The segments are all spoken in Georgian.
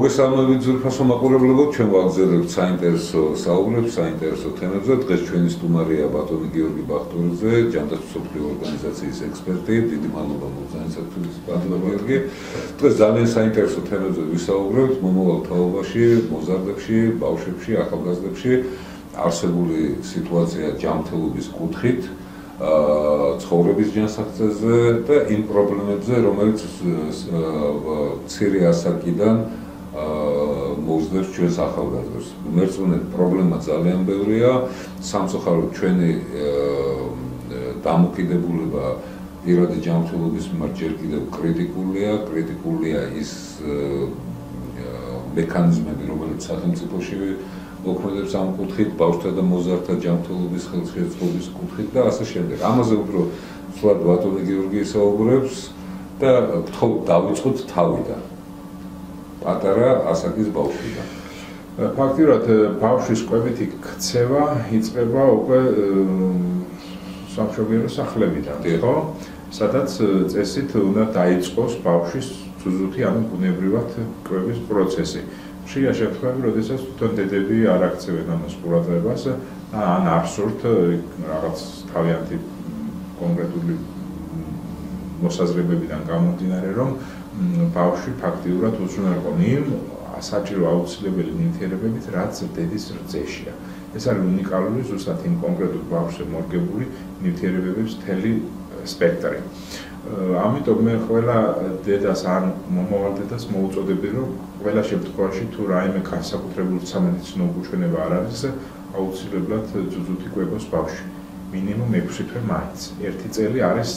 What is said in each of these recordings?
მოგესალმებით ძვირფასო მაყურებლებო, ჩვენ ვაგრძელებთ საინტერესო საუბრებს, საინტერესო თემებზე. დღეს ჩვენი სტუმარია ბატონი გიორგი ბახტურიძე, ჯანდაცვის მსოფლიო ორგანიზაციის ექსპერტი. დიდი მადლობა მოგზაინსახტულის ბატონო გიორგი. დღეს ძალიან საინტერესო თემებზე ვისაუბრებთ მომავალ თაობაში, მოზარდებში, ბავშვებში, ახალგაზრდებში არსებული სიტუაცია ჯანმრთელობის კუთხით, ცხოვრების ჯანსაღწევზე და იმ პრობლემებზე, რომელიც მცირე ასაკიდან მოძდებს ჩვენს ახალგაზრდებს. მერწმუნეთ, პრობლემა ძალიან ბევრია, სამწუხაროდ ჩვენი დამოკიდებულება პირადი ჯანმრთელობის მიმართ ჯერ კიდევ კრიტიკულია ის მექანიზმები, რომელიც სახელმწიფოში მოქმედებს ამ კუთხით, ბავშვთა და მოზარდთა ჯანმრთელობის ხელშეწყობის კუთხით და ასე შემდეგ. ამაზე უფრო სულად ბატონი გიორგი ისაუბრებს და გთხოვთ დავიწყოთ თავიდან. პატარა ასაკის ბავშვიდან. ფაქტიურად ბავშვის კვებითი ქცევა იწყება უკვე სამშობიარო სახლებიდან, ხო? სადაც წესით უნდა დაიწყოს ბავშვის ზუზუთი, ანუ ბუნებრივად კვების პროცესი. ხშირია შემთხვევები, როდესაც თვითონ დედები არ აქცევენ ამას ყურადღებას ან არ სურთ რაღაც თავიანთი კონკრეტული მოსაზრებებიდან გამომდინარე, რომ ბავშვი ფაქტიურად უზრუნველყონ იმ საჭირო აუცილებელი ნივთიერებებით, რაც დედის რძეშია. ეს არის უნიკალური ზუსტად იმ კონკრეტულ ბავშვზე მორგებული ნივთიერებების მთელი სპექტრი. ამიტომ მე ყველა დედას ან მომავალ დედას მოუწოდები, რომ ყველა შემთხვევაში თუ რაიმე განსაკუთრებული სამედიცინო უჩვენება არ არის, აუცილებლად ზუზუთი კვებოს ბავშვი. მინიმუმ 6 თვე მაინც. 1 წელი არის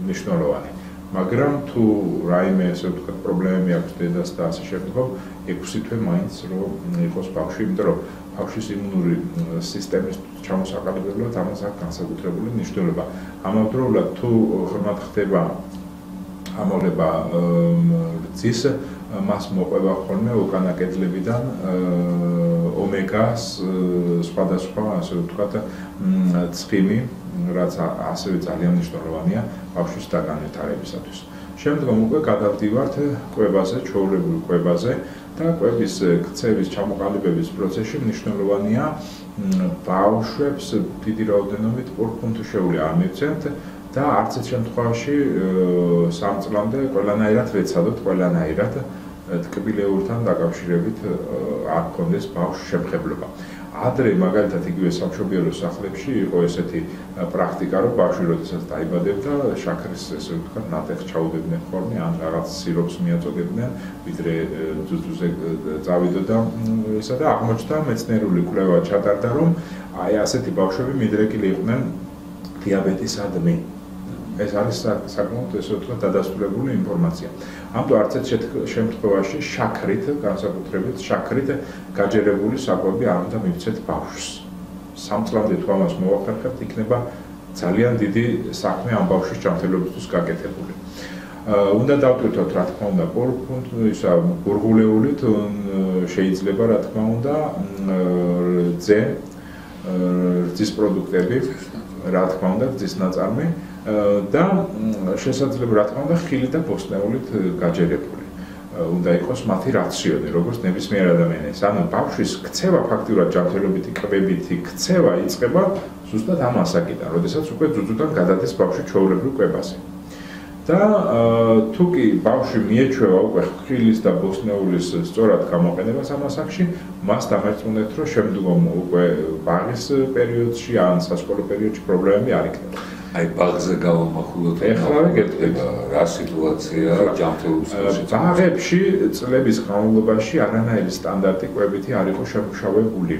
მნიშვნელოვანი. მაგრამ თუ რაიმე ესე ვთქვათ პრობლემები აქვს დედას და ასე შემდგომ 6 თვე მაინც რომ იყოს ბავშვი, იმიტომ რომ ბავშვის იმუნური სისტემის ჩამოსაყალიბებლად ამას აქვს განსაკუთრებული მნიშვნელობა. ამავდროულად თუ ღრმად ხდება ამოვლება რძის, მას მოყვება ხოლმე უკანა კედლებიდან ომეგას სხვადასხვა ასე ვთქვათ ცხიმი, რაც ასევე ძალიან მნიშვნელოვანია ბავშვის დაგანვითარებისათვის. შემდგომ უკვე გადავდივართ კვებაზე, ჩვეულებრივ კვებაზე და კვების ქცევის ჩამოყალიბების პროცესში მნიშვნელოვანია ბავშვებს დიდი რაოდენობით ყურფუნთუშეული არ მივცემთ და არც ერთ შემთხვევაში 3 წლამდე ყველანაირად ვეცადოთ, ყველანაირად ტკბილეურთან დაკავშირებით არ გქონდეს ბავშვს შემხებლობა. ადრე მაგალითად იგივე სამშობიარო სახლებში იყო ესეთი პრაქტიკა, რომ ბავშვი როდესაც დაიბადებდა, შაქრის ესე ვთქვათ ნატეხს ჩაუდებდნენ ხოლმე, ან რაღაც სიროპს მიაწოდებდნენ, ვიდრე ძუძუზე წავიდოდა ისა და აღმოჩნდა მეცნიერული კვლევა ჩატარდა, რომ აი ასეთი ბავშვები მიდრეკილი იყვნენ დიაბეტისადმი. ეს არის საკმაოდ ესე ვთქვათ დადასტურებული ინფორმაცია. ამიტომ არც ერთ შემთხვევაში შაქრით, განსაკუთრებით შაქრით გაჯერებული საკვები არ უნდა მივცეთ ბავშვს. 3 წლამდე თუ ამას მოვახერხებთ, იქნება ძალიან დიდი საქმე ამ ბავშვის ჯანმრთელობისთვის გაკეთებული. უნდა დავტვირთოთ, რა თქმა უნდა, ბურღულეულით შეიძლება, რა თქმა უნდა, რძის პროდუქტები, რა თქმა უნდა, რძის ნაწარმი და შესაძლოა რა თქმა უნდა ხილი და ბოსტნეულით გაჯერებული. უნდა იყოს მათი რაციონი, როგორც ნებისმიერ ადამიანის. ანუ ბავშვის ქცევა ფაქტიურად ჯანმრთელობითი კვებითი ქცევა იწყება ზუსტად ამ ასაკიდან, როდესაც უკვე ძუძუდან გადადის ბავშვი ჩვეულებრივ კვებაზე. და თუ კი ბავშვი მიეჩვევა უკვე ხილის და ბოსტნეულის სწორად გამოყენებას ამ ასაკში, მას დამერწმუნეთ, რომ შემდგომ უკვე ბაღის პერიოდში ან სასკოლო პერიოდში პრობლემები არ იქნება. აი ბაღზე გავამახვილოთ, ეხლა გეტყვით რა სიტუაცია ჯანმრთელობის ბაღებში წლების განმავლობაში არანაირი სტანდარტი კვებითი არ იყო შემუშავებული.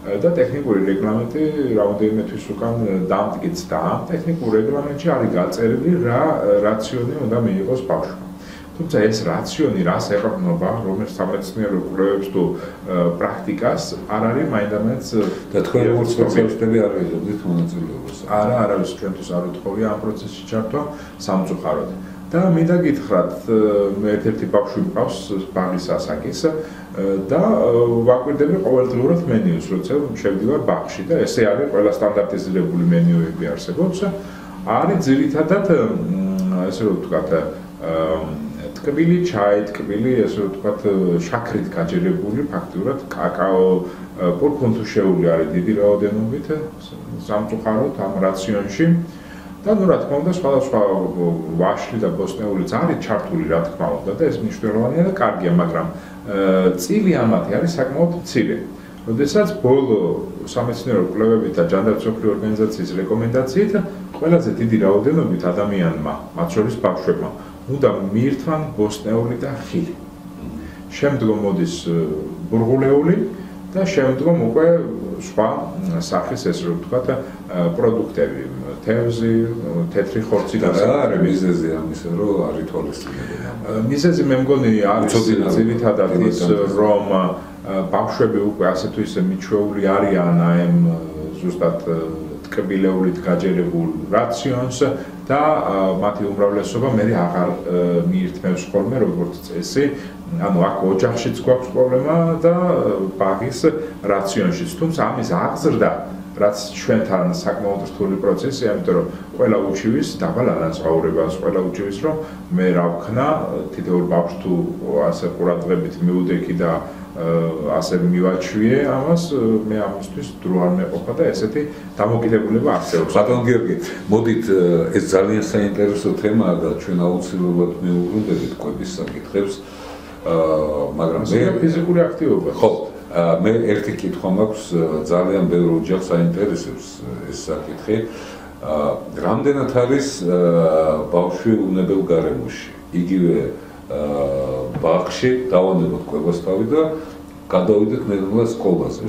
და ტექნიკური რეგლამენტი რამდენიმე თვის უკან დამტკიცდა. ამ ტექნიკურ რეგლამენტში არის გაწერილი რა რაციონი უნდა მიიღოს ბავშვმა. თუმცა ეს რაციონი რას ეყრდნობა, რომელიც სამეცნიერო კვლევებს თუ პრაქტიკას არ არის მაინდამაინც და თქვენ როგორც სპეციალისტები არ ვიღებთ მონაწილეობას. არა, არავის ჩვენთვის არ უთხოვია ამ პროცესში ჩართვა სამწუხაროდ. და მინდა გითხრათ, ერთ-ერთი ბავშვი მყავს ბაღის ასაკის და ვაკვირდები ყოველდღიურად მენიუს, როცა შევდივარ ბაღში და ესე არის ყველა სტანდარტიზირებული მენიუები არსებობს. არის ძირითადად ესე რომ ვთქვათ ტკბილი ჩაი, ტკბილი, ესე ვთქვათ, შაქრით გაჯერებული, ფაქტურად კაკაო პურფუნთუშეული არის დიდი რაოდენობით სამწუხაროდ ამ რაციონში. და რა თქმა უნდა, სხვადასხვა ვაშლი და ბოსტნეულიც არის ჩართული, რა თქმა უნდა, და ეს მნიშვნელოვანია და კარგია, მაგრამ წილი ამათი არის საკმაოდ მცირე. როდესაც ბოლო სამეცნიერო კვლევებით და ჯანდაცვის ორგანიზაციის რეკომენდაციით ყველაზე დიდი რაოდენობით ადამიანმა, მათ შორის ბავშვებმა, უნდა მიირთვან ბოსტნეული და ხილი. შემდგომ მოდის ბურღულეული და შემდგომ უკვე სხვა სახის ესე ვთქვათ პროდუქტები, თევზი, თეთრი ხორცი და რა მიზეზი ამისა, რომ არ ითვალისწინებენ? მიზეზი მე მგონი არის ძირითადად ის, რომ ბავშვები უკვე ასე თუ ისე მიჩვეული არიან ამ ზუსტად ტკბილეულით გაჯერებულ რაციონს და მათი უმრავლესობა მე აღარ მიირთმევს ხოლმე როგორც წესი. ანუ აქ ოჯახშიც გვაქვს პრობლემა და ბაღის რაციონშიც. თუმცა ამის აღზრდა, რაც ჩვენთან საკმაოდ რთული პროცესია, იმიტომ რომ ყველა უჩივის დაბალ ანაზღაურებას, ყველა უჩივის რომ მე რა ვქნა, თითოეულ ბავშვს თუ ასე ყურადღებით მივუდექი და ასე მივაჩვიე ამას, მე ამისთვის დრო არ მეყოფა და ესეთი დამოკიდებულება არსებობს. ბატონ გიორგი, მოდით ეს ძალიან საინტერესო თემაა და ჩვენ აუცილებლად მივუბრუნდებით კვების საკითხებს. მაგრამ მე ფიზიკური აქტივობა. ხო, მე ერთი კითხვა მაქვს, ძალიან ბევრ ოჯახს აინტერესებს ეს საკითხი. რამდენად არის ბავშვი უნებელ გარემოში? იგივე ბაღში დავანებოთ კვებას თავი და გადავიდეთ ნელ-ნელა სკოლაზე.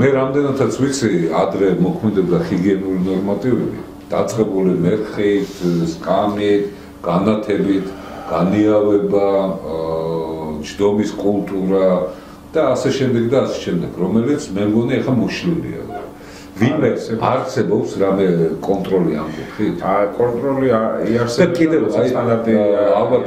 მე რამდენადაც ვიცი, ადრე მოქმედებდა ჰიგიენური ნორმატივები, დაწყებული მერხით, სკამით, განათებით, განიავება, ჯდომის კულტურა და ასე შემდეგ და ასე შემდეგ, რომელიც მე მგონი ახლა მოშლილია. ვინმე არსებობს რამე კონტროლი ამ კუთხით? კონტროლი იარსებობს. კიდევ სტანდარტი ალბათ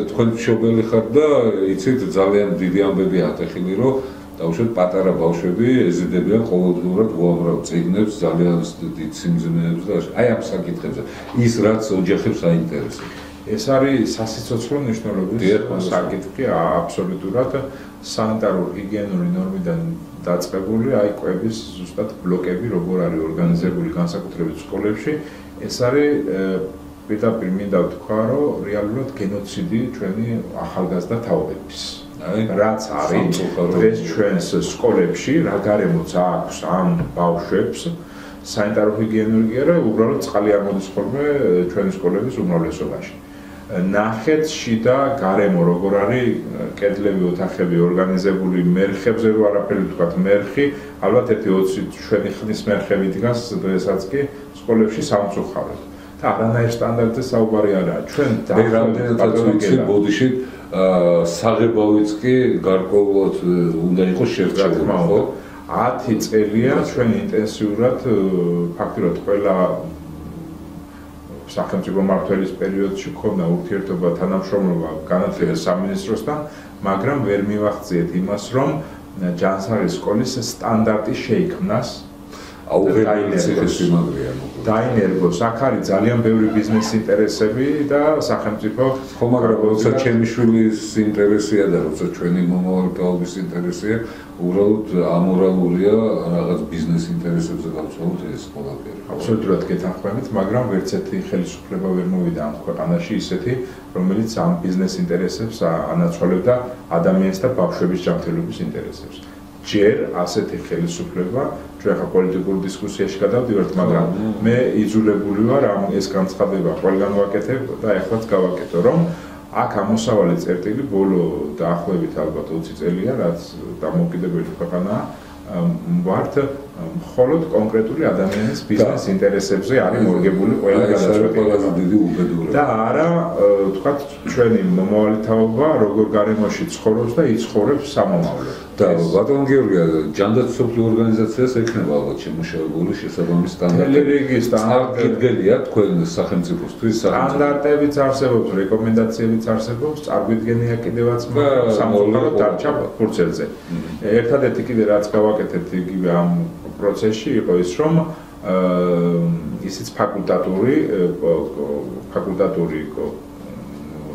თქვენ მშობელი ხართ და იცით ძალიან დიდი ამბები ატეხილი, რომ დაუშვათ პატარა ბავშვები ეზიდებიან ყოველდღიურად უამრავ წიგნებს, ძალიან დიდ სიმძიმეებს და აი ამ საკითხებზე. ის რაც ოჯახებს აინტერესებს. ეს არის სასიცოცხლო მნიშვნელობის საკითხი, აბსოლუტურად სანიტარო-ჰიგიენური ნორმიდან დაწყებული, აი კვების ზუსტად ბლოკები, როგორ არის ორგანიზებული განსაკუთრებით სკოლებში, ეს არის პირდაპირ მინდა ვთქვა, რომ რეალურად გენოციდი ჩვენი ახალგაზრდა თაობების. რაც არის დღეს ჩვენს სკოლებში, რა გარემოც აქვს ამ ბავშვებს, სანიტარო-ჰიგიენური კი არა, უბრალოდ წყალი არ მოდის ხოლმე ჩვენი სკოლების უმრავლესობაში. ნახეთ შიდა გარემო როგორ არის, კედლები, ოთახები ორგანიზებული მერხებზე, რო არაფერი ვთქვათ, მერხი, ალბათ 1-20 ჩვენი ხნის მერხები დგას დღესაც კი სკოლებში სამწუხაროდ. და არანაირ სტანდარტზე საუბარი არაა. ჩვენ მე რამდენადაც ვიცი, ბოდიში საღებავიც კი გარკვეულად უნდა იყოს შერწყმული, ხო? 10 წელია ჩვენ ინტენსიურად ფაქტობრივად ყველა სახელმწიფო მმართველის პერიოდში ქონდა ურთიერთობა თანამშრომლობა განათლების სამინისტროსთან, მაგრამ ვერ მივახციეთ იმას, რომ ჯანსაღი სკოლის სტანდარტი შეიქმნას. დაინერგოს, აქ არის ძალიან ბევრი ბიზნეს ინტერესები და სახელმწიფო, ხო, მაგრამ როცა ჩემი შვილის ინტერესია და როცა ჩვენი მომავალი თაობის ინტერესია, უბრალოდ ამორალურია რაღაც ბიზნეს ინტერესებზე გავცვალოთ ეს ყველაფერი. აბსოლუტურად გეთანხმებით, მაგრამ ვერც ერთი ხელისუფლება ვერ მოვიდა ამ ქვეყანაში ისეთი, რომელიც ამ ბიზნეს ინტერესებს ანაცვალებდა ადამიანის და ბავშვების ჯანმრთელობის ინტერესებს. ჯერ ასეთი ხელისუფლება ჩვენ ხა პოლიტიკურ დისკუსიაში გადავდივართ, მაგრამ მე იძულებული ვარ ამ ეს განცხადება ყველგან ვაკეთებ და ეხლაც გავაკეთო, რომ აქ ამოსავალი წერტილი ბოლო დაახლოებით ალბათ 20 წელია, რაც დამოუკიდებელი ქვეყანაა, ვართ მხოლოდ კონკრეტული ადამიანის ბიზნეს ინტერესებზე არის მორგებული ყველა გადაწყვეტილება და არა ვთქვათ ჩვენი მომავალი თაობა როგორ გარემოში ცხოვრობს და იცხოვრებს სამომავლოდ. და ბატონ გიორგია, ჯანდაცვის ორგანიზაციას ექნება ალბათ შემუშავებული შესაბამის სტანდარტები. წარდგენილია თქვენ სახელმწიფოსთვის სტანდარტებიც არსებობს, რეკომენდაციებიც არსებობს, წარგვიდგენია კიდევაც სამომავლოდ დარჩა ფურცელზე. ერთადერთი კიდე რაც გავაკეთეთ იგივე ამ პროცესში იყო ის, რომ ისიც ფაკულტატური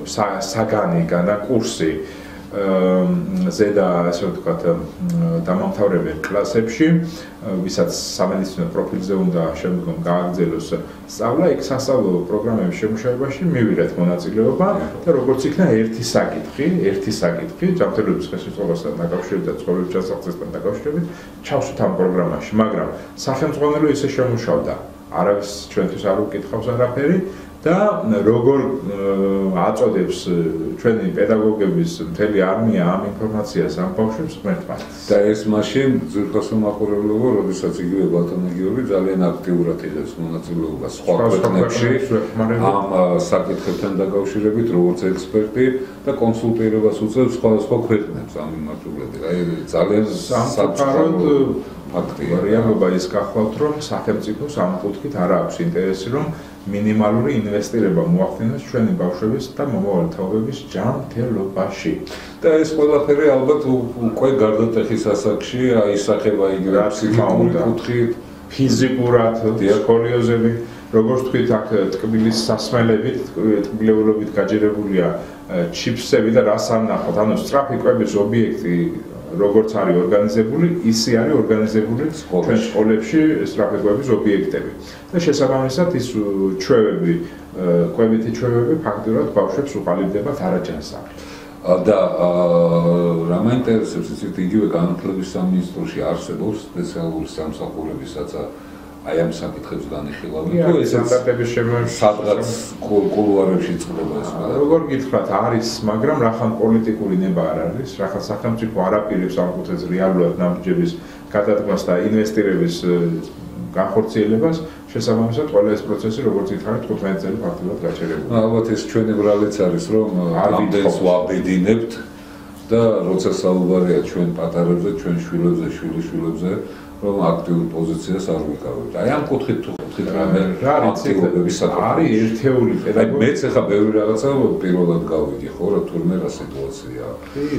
საგანი განა კურსი ზედა ასე ვთქვათ დამამთავრებელ კლასებში, ვისაც სამედიცინო პროფილზე უნდა შემდგომ გააგრძელოს სწავლა, იქ სასწავლო პროგრამების შემუშავებაში მივიღეთ მონაწილეობა და როგორც იქნა ერთი საკითხი ჯანმრთელობის ხელშეწყობასთან დაკავშირებით და ცხოვრების ჩასახცესთან დაკავშირებით ჩავსვით ამ პროგრამაში, მაგრამ სახელმძღვანელო ისე შემუშავდა, არავის ჩვენთვის არ უკითხავს არაფერი და როგორ აწოდებს ჩვენი პედაგოგების მთელი არმია ამ ინფორმაციას ამ ბავშვებს ღმერთმაც. და ეს მაშინ ძვირფასო მაყურებელობა, როდესაც იგივე ბატონი გიორგი ძალიან აქტიურად იღებს მონაწილეობას სხვა ქვეყნებში ამ საკითხებთან დაკავშირებით, როგორც ექსპერტი და კონსულტირებას უწევს სხვადასხვა ქვეყნებს ამ მიმართულებით. აი ძალიან სამწუხაროდ ფაქტია. რეალობა ის გახლავთ, რომ სახელმწიფოს ამ კუთხით არ აქვს ინტერესი, რომ მინიმალური ინვესტირება მოახდინოს ჩვენი ბავშვების და მომავალი თაობების ჯანმრთელობაში. და ეს ყველაფერი ალბათ უკვე გარდატეხის ასაკში აისახება იგივე ფსიქიკური კუთხით, ფიზიკურად, სკოლიოზები, როგორც თქვით, აქ ტკბილის სასმელებით, ტკბილებულობით გაჯერებულია ჩიფსები და რას ანახავთ, ანუ სწრაფი კვების ობიექტი როგორც არის ორგანიზებული, ისე არის ორგანიზებული ჩვენ სკოლებში სწრაფი კვების ობიექტები. და შესაბამისად ის ჩვევები, კვებითი ჩვევები ფაქტურად ბავშვებს უყალიბდებათ არაჯანსაღ. და რა მაინტერესებს, იცით, იგივე განათლების სამინისტროში არსებობს სპეციალური სამსახურები, სადაც აი ამ საკითხებს განიხილავენ. თუ ეს სტანდარტების შემოერთება სადღაც კულუარებში წყდება ეს. როგორ გითხრათ, არის, მაგრამ რახან პოლიტიკური ნება არ არის, რახან სახელმწიფო არ აპირებს ამ კუთხეს რეალურად ნაბიჯების გადადგმას და ინვესტირების განხორციელებას, შესაბამისად ყველა ეს პროცესი, როგორც ითხრათ, 15 წელი ფაქტობრივად გაჩერებულია. ალბათ ეს ჩვენი ბრალიც არის, რომ ამდენს ვაბედინებთ და როცა საუბარია ჩვენ პატარებზე, ჩვენ შვილებზე, შვილიშვილებზე, რომ აქტიურ პოზიციას არ ვიკავებთ. აი ამ კუთხით თუ ხვდით რამე აქტიურობის საკითხი არის ერთეული პედაგოგი. მეც ახლა ბევრი რაღაცა პირველად გავიგე, ხო, რა თურმე რა სიტუაციაა.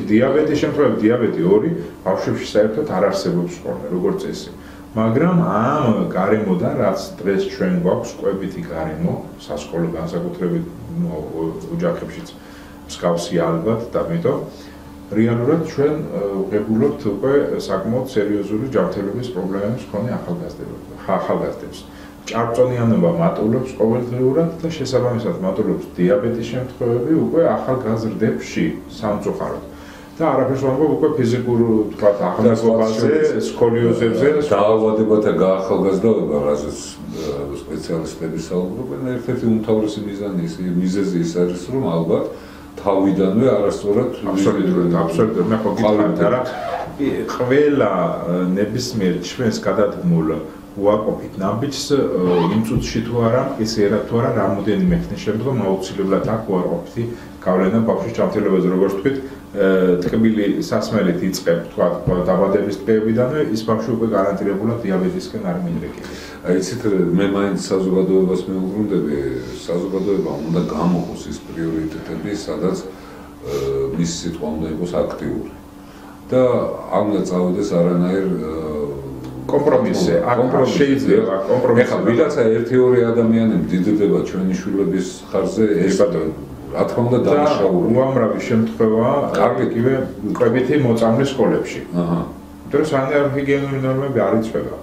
დიაბეტის შემთხვევაში დიაბეტი 2 ბავშვებში საერთოდ არ არსებობს ხოლმე, როგორც წესი. მაგრამ ამ გარემოდან, რაც დღეს ჩვენ გვაქვს კვებითი გარემო, სასკოლო განსაკუთრებით ოჯახებშიც მსგავსი ალბათ და ამიტომ რეალურად ჩვენ ვღებულობთ უკვე საკმაოდ სერიოზული ჯანმრთელობის პრობლემების მქონე ახალგაზრდებს. ჭარბწონიანობა მატულობს ყოველდღიურად და შესაბამისად მატულობს დიაბეტის შემთხვევები უკვე ახალგაზრდებში სამწუხაროდ. და არაფერს ვამბობ უკვე ფიზიკურ თქვათ აღნაგობაზე, სკოლიოზებზე, დაავადებათა გაახალგაზრდობა, რაზეც სპეციალისტები საუბრობენ, ერთ-ერთი უმთავრესი მიზეზი ის არის, რომ ალბათ თავიდანვე არასწორად აბსოლუტურად მე ხო გითხრათ რა ყველა ნებისმიერ ჩვენს გადადგმულ უარყოფით ნაბიჯს იმ წუთში თუ არა ისერად თუ არა რამოდენიმე ხნის შემდგომ აუცილებლად აქვს უარყოფითი გავლენა ბავშვის ჯანმრთელობაზე, როგორც თქვით, ტკბილი სასმელით იწყებ თქვა დაბადების დღეებიდანვე ის ბავშვი უკვე გარანტირებულად დიაბეტისკენ არ მიიღება. აი იცით, მე მაინც საზოგადოებას მეუბრუნდები, საზოგადოებამ უნდა გამოხოს ის პრიორიტეტები, სადაც მის სიტყვა უნდა იყოს აქტიური. და არ უნდა წავიდეს არანაირ კომპრომისზე. შეიძლება კომპრომისი. ეხლა ვიღაცა 1-2 ადამიანი მდიდდება ჩვენი შვილების ხარზე, ეს რა თქმა უნდა დამშაული. უამრავი შემთხვევაა იგივე კვებითი მოწამვლის სკოლებში. იმიტომ რომ სანიტარ-ჰიგიენური ნორმები არ იცვლება.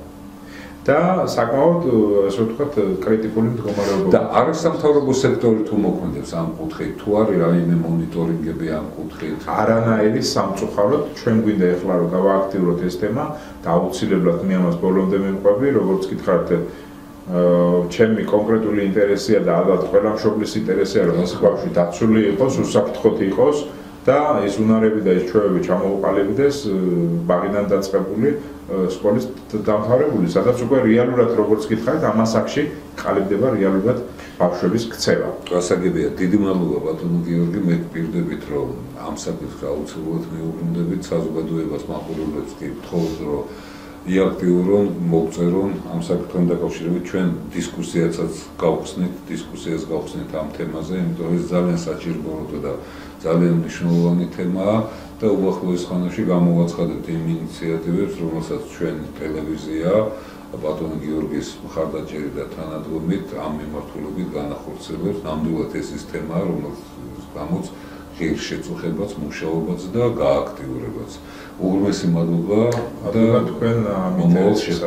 და საკმაოდ ასე ვთქვათ კრიტიკული მდგომარეობა. და არასამთავრობო სექტორი თუ მოქმედებს ამ კუთხით, თუ არის რაიმე მონიტორინგები ამ კუთხით? არანაირი სამწუხაროდ ჩვენ გვინდა ეხლა რომ გავააქტიუროთ ეს თემა და აუცილებლად მე ამას ბოლომდე მივყვები, როგორც გითხრათ, ჩემი კონკრეტული ინტერესია და ალბათ ყველა მშობლის ინტერესია რომ ეს ბავშვი დაცული იყოს, უსაფრთხოდ იყოს და ეს უნარები და ეს ჩვევები ჩამოუყალიბდეს ბაღიდან დაწყებული სკოლის დამთავრებული, სადაც უკვე რეალურად როგორც გითხარით, ამ ასაკში ყალიბდება რეალურად ბავშვების ქცევა. გასაგებია, დიდი მადლობა ბატონო გიორგი, მე გპირდებით რომ ამ საკითხს აუცილებლად მიუბრუნდებით საზოგადოებას, მაყურებლებს კი ვთხოვთ რომ იაქტიურონ, მოგწერონ ამ საკითხთან დაკავშირებით ჩვენ დისკუსიას გავხსნით ამ თემაზე, იმიტომ რომ ეს ძალიან საჭირო და ძალიან მნიშვნელოვანი თემაა და უახლოეს ხანაში გამოვაცხადებთ იმ ინიციატივებს, რომელსაც ჩვენ ტელევიზია ბატონი გიორგის მხარდაჭერი და თანადგომით ამ მიმართულებით განახორციელებს. ნამდვილად ეს ის თემაა, რომელსაც გამოც ღირს შეწუხებაც, მუშაობაც და გააქტიურებაც. უღრმესი მადლობა და თქვენ ამ ინტერესის